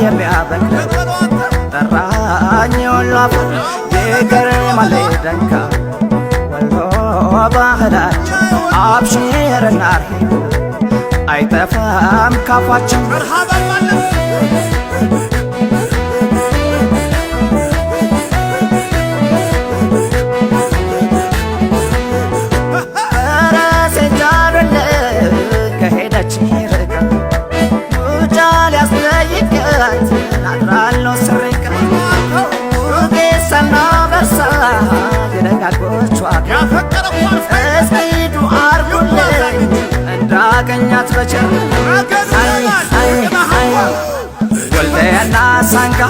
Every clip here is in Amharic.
የሚያበቅለው ጠራኝ ወላፈር ይገርማል ደንካ ወሎ ባህላችን አብሽርና አርሂ አይጠፋም ካፋችን ናድራለው ስሪቀ ጌሰና በርሳ የደጋጎቿ እስኪዱ አርጉልኝ እንዳገኛት በቸር ወልደያና ሳንጋ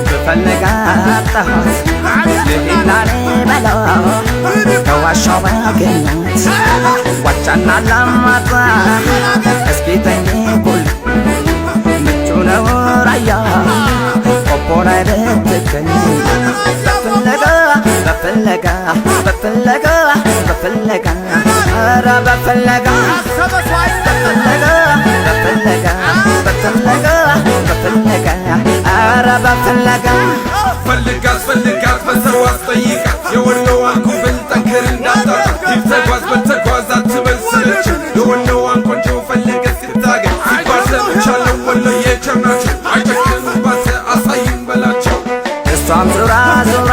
ብፈልጋጠኋት ልሂናኔ በለው ከዋሻው ባገኛት ዋጫና ላማጣ እስኪ ጠይቁል ነው ራያ ቆቦላይ ብትገኝ በፍለጋ ኧረ በፍለጋ ኧረ በፍለጋ ፈልጋት በሰው አስጠይቃት የወሎዋን ኩብል ጠንክር እንዳታጣ ይተጓዝ በተጓዝ አትበልሰለች የወሎዋን ቆንጆ ፈልገ ሲታገኝ ሲባል ሰምቻለሁ ወሎዬ ቸርናቸው አይጨክኑባት አሳይን በላቸው እሷም ዙራ ዙራ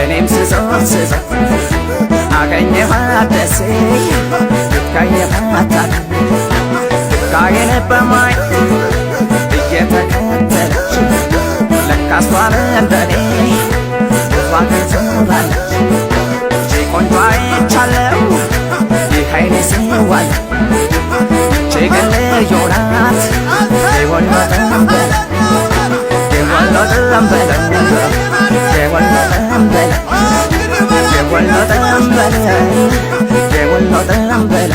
እኔም ስዞር አገኘኋት ደሴ ካየኋት ካየን በማየት እየተከተለች ለካሷ እንደኔ ብዙዋን ትዞራለች ቆንጆ አይቻለው ይህ አይኔ ሲዋል ችግር ልዩ ናት የወሎ ጠንበለ የወሎ ጠንበለ የወሎ ጠንበለ የወሎ ጠንበለ የወሎ ጠንበለ